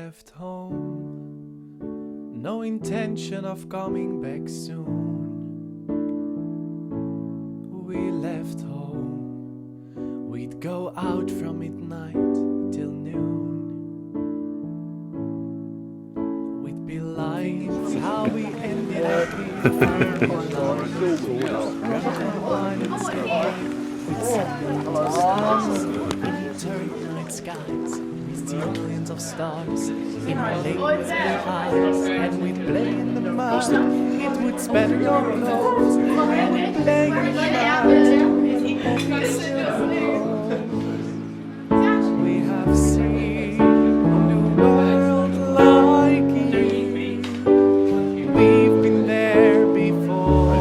left home, no intention of coming back soon. We left home, we'd go out from midnight till noon. We'd be lying how we ended up here. Night skies, we see millions of stars in our lake with blue eyes, and we'd play in the mud. It would spatter your clothes. We would play in the mud. We have seen the world like you. We've been there before.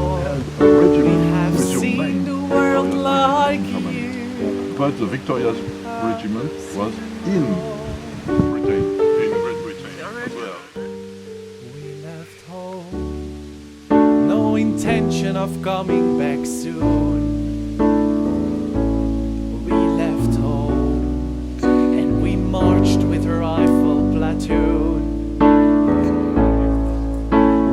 We have seen the world like you. But the Victoria's regiment was in Britain, in Great Britain as well. We left home, no intention of coming back soon. We left home, and we marched with a rifle platoon.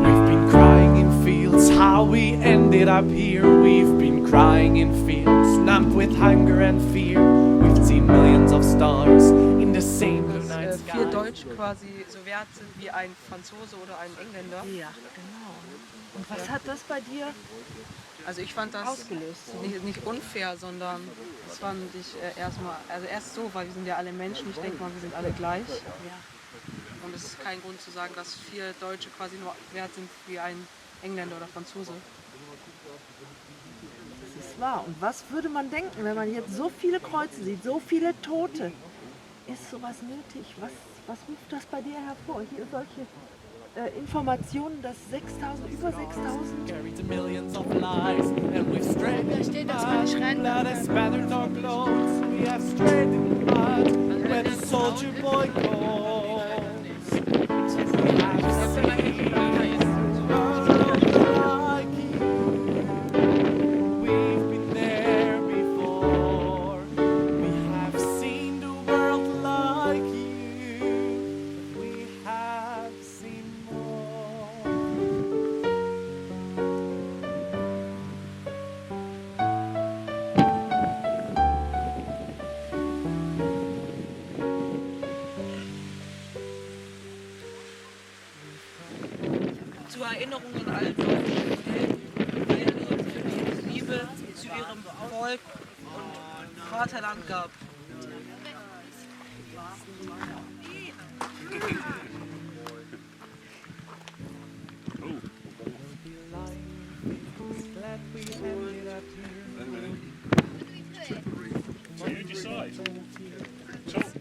We've been crying in fields, how we ended up here. We've been crying in fields, numb with hunger and fear. We've seen millions of stars in the same blue night sky. Vier Deutsch quasi so wert sind wie ein Franzose oder ein Engländer. Ja, genau. Und was hat das bei dir Also ich fand das ausgelöst? nicht unfair, sondern das fand ich erst so, weil wir sind ja alle Menschen, ich denke mal, wir sind alle gleich. Ja. Und es ist kein Grund zu sagen, dass 4 Deutsche quasi nur wert sind wie ein Engländer oder Franzose. Das ist wahr. Und was würde man denken, wenn man jetzt so viele Kreuze sieht, so viele Tote? Ist sowas nötig? Was ruft das bei dir hervor? Hier solche Informationen, dass über 6.000... Carried to millions of lives, and we've strayed in the mud. Blood has spattered our clothes. We have strayed in the mud where the soldier boy calls. We have seen the world like you. We've been there before. We have seen the world like you. We have seen more. Zur Erinnerung an alle Deutschen, die Liebe zu ihrem Volk und Vaterland gab. Glad we ended up here. So you decide. Talk.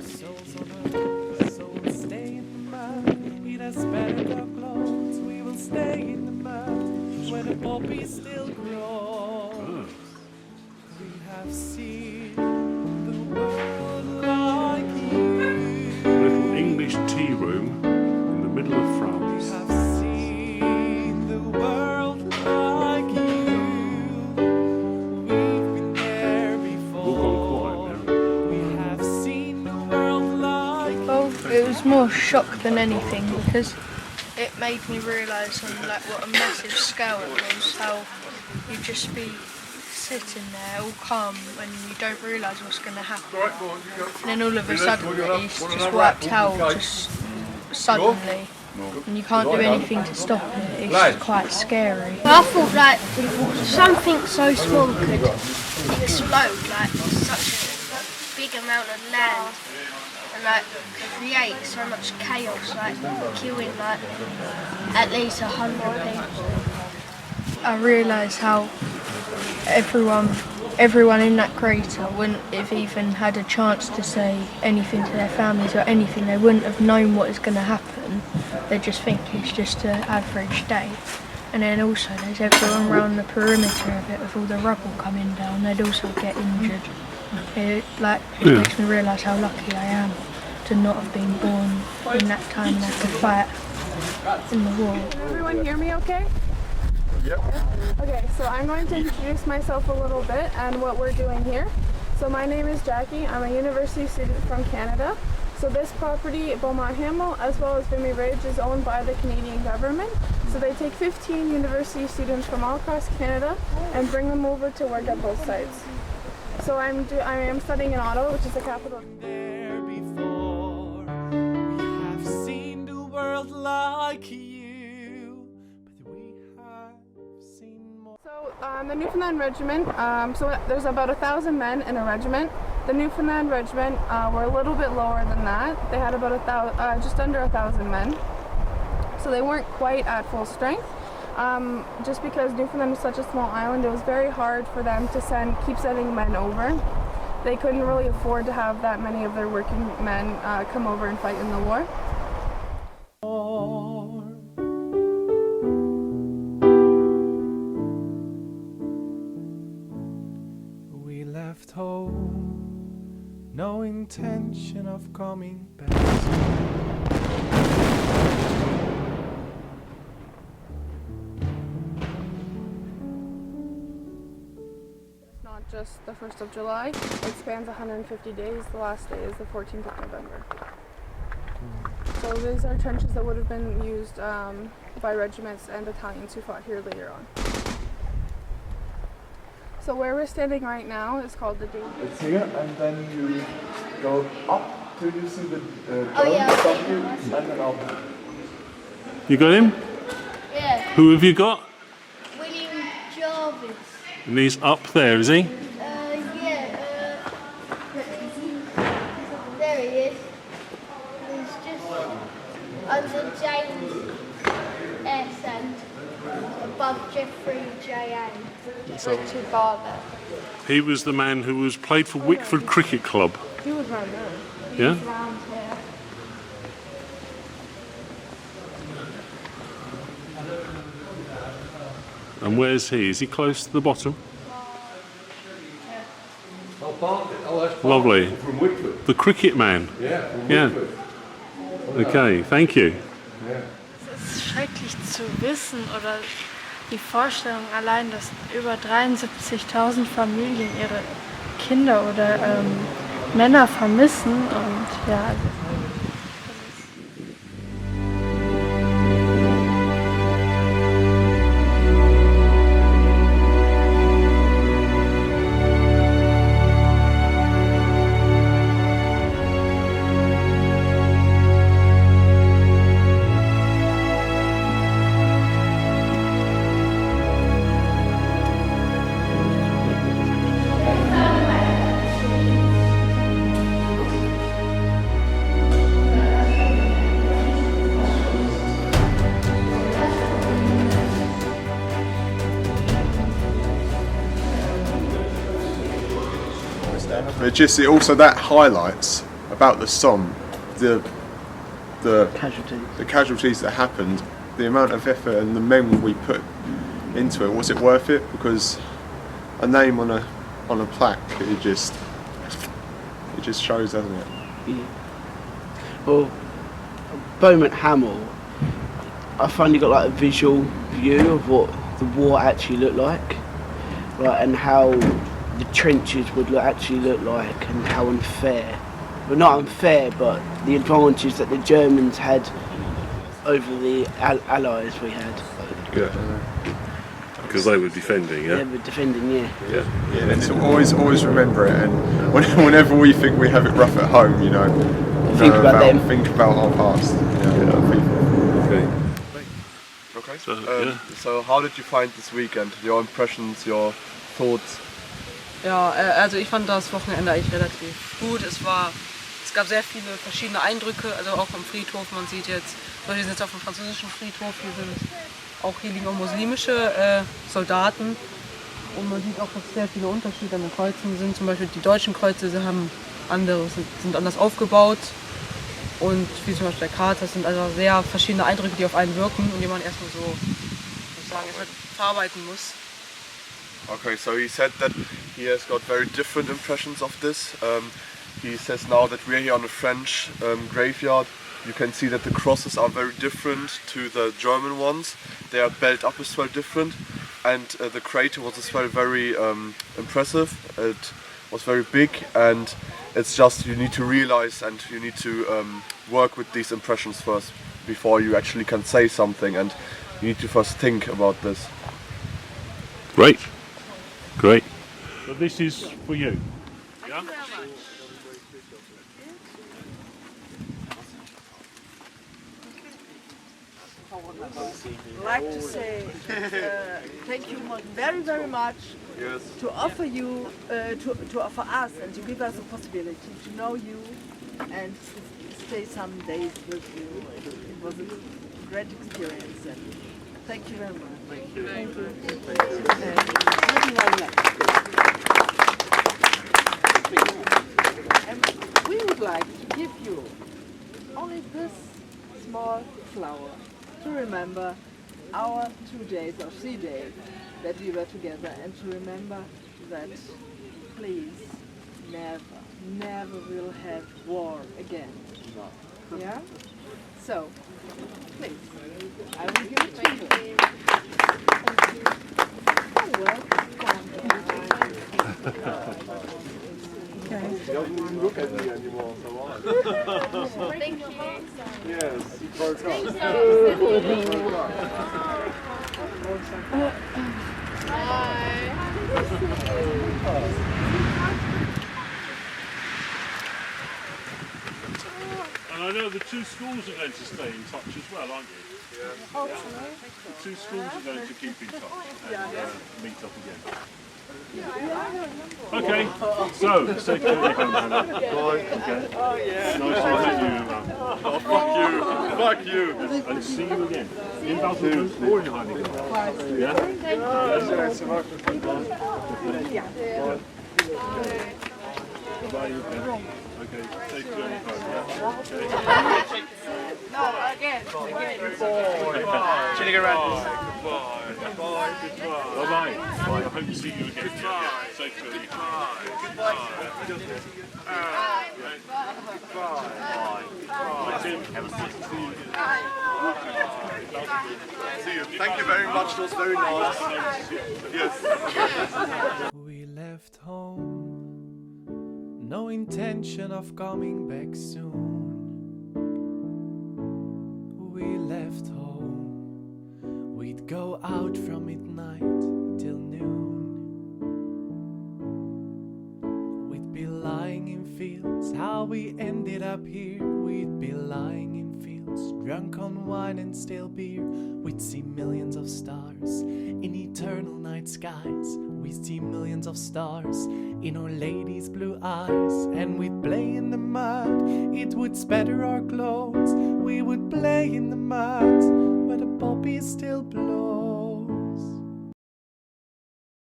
Souls on earth, so we'll stay in the mud. It has spattered our clothes. We will stay in the mud where the poppy still grows. We have seen the world like you. A little English tea room in the middle of We France. have seen the world like you. We've been there All gone quiet before. now. We have seen the world like you. Well, it was more shock than anything because it made me realise on what a massive scale it was, how you'd just be sitting there all calm when you don't realise what's going to happen. And then all of a sudden it's just wiped out just suddenly and you can't do anything to stop it. It's just quite scary. I thought something so small could explode such a big amount of land and create so much chaos, killing at least 100 people. I realised how everyone in that crater wouldn't have even had a chance to say anything to their families or anything. They wouldn't have known what is going to happen. They just think it's just an average day. And then also there's everyone around the perimeter of it with all the rubble coming down. They'd also get injured. It makes me realise how lucky I am to not have been born in that time and have to fight in the war. Everyone hear me okay? Okay, so I'm going to introduce myself a little bit and what we're doing here. So my name is Jackie. I'm a university student from Canada. So this property, Beaumont Hamel, as well as Vimy Ridge, is owned by the Canadian government. So they take 15 university students from all across Canada and bring them over to work at both sites. So I am studying in Ottawa, which is the capital. There before, we have seen the world like you, but we have seen more. So the Newfoundland Regiment, so there's about 1,000 men in a regiment. The Newfoundland Regiment were a little bit lower than that. They had about just under 1,000 men. So they weren't quite at full strength. Just because Newfoundland is such a small island, it was very hard for them to keep sending men over. They couldn't really afford to have that many of their working men come over and fight in the war. We left home, no intention of coming back. Not just the 1st of July, it spans 150 days. The last day is the 14th of November. So these are trenches that would have been used by regiments and battalions who fought here later on. So where we're standing right now is called the Danger. It's here, and then you go up till you see the yeah. and then up. You got him? Yeah. Who have you got? William Jarvis. And he's up there, is he? Yeah. There he is. He's just under James S. and above Jeffrey J.A. Richard Barber. He was the man who was played for Wickford Cricket Club. He was right there. Yeah? Round here. And where's he? Is he close to the bottom? Lovely. From Wickford. The cricket man. Yeah, from Yeah. Wickford. Okay, thank you. Es ist schrecklich zu wissen oder die Vorstellung allein, dass über 73.000 Familien ihre Kinder oder Männer vermissen und ja. But just also that highlights about the Somme, the casualties that happened, the amount of effort and the men we put into it. Was it worth it? Because a name on a plaque, it just shows, doesn't it? Yeah. Well, Beaumont Hamel, I finally got like a visual view of what the war actually looked like, and how the trenches would actually look like, and how unfair, well not unfair, but the advantage that the Germans had over the Allies we had. Yeah. Because they were defending, yeah? They were defending, yeah. Yeah, and to always remember it, and whenever we think we have it rough at home, think about them. Think about our past. Okay. Okay. So, how did you find this weekend? Your impressions, your thoughts? Ja, also ich fand das Wochenende eigentlich relativ gut. Es gab sehr viele verschiedene Eindrücke, also auch am Friedhof. Man sieht jetzt, wir sind jetzt auf dem französischen Friedhof, hier liegen auch muslimische Soldaten. Und man sieht auch, dass sehr viele Unterschiede an den Kreuzen sind. Zum Beispiel die deutschen Kreuze sind anders aufgebaut. Und wie zum Beispiel der Krater, sind also sehr verschiedene Eindrücke, die auf einen wirken und die man erstmal verarbeiten muss. Okay, so he said that he has got very different impressions of this. He says now that we're here on a French graveyard. You can see that the crosses are very different to the German ones. They are built up as well different. and the crater was as well very impressive. It was very big, and it's just you need to realize and you need to work with these impressions first before you actually can say something, and you need to first think about this. Great. Great. So this is for you. Yeah? I'd like to say thank you very, very much to offer you, to offer us and to give us the possibility to know you and stay some days with you. It was a great experience and thank you very much. Thank you. Thank you. And we would like to give you only this small flower to remember our 2 days or 3 days that we were together, and to remember that please never will have war again. Yeah? So, please, I will give it to you. Oh, well, He doesn't look at me anymore, so what? Thank you. Yes, he broke And I know the two schools are going to stay in touch as well, aren't you? Yeah. The two schools are going to keep in touch and meet up again. Okay, so safe journey home, Hannah. Bye. Okay. Oh yeah. Nice to meet you, Emma. Oh, fuck you. And see you again. In Belgium or in Heineken. Yeah? Bye. Okay, safe journey home. Yeah? Okay. No, again. Chilling around. Goodbye. Bye-bye. I hope to see you again. Goodbye. Safe journey home. Goodbye. See you. Thank you very much. It was very nice. Yes. We left home, no intention of coming back soon. We left home, we'd go out from midnight till noon. We'd be lying in fields, how we ended up here. We'd be lying in fields, drunk on wine and stale beer. We'd see millions of stars in eternal night skies. We'd see millions of stars in Our Lady's blue eyes. And we'd play in the mud, it would spatter our clothes. We would play in the mud where the poppies still blow.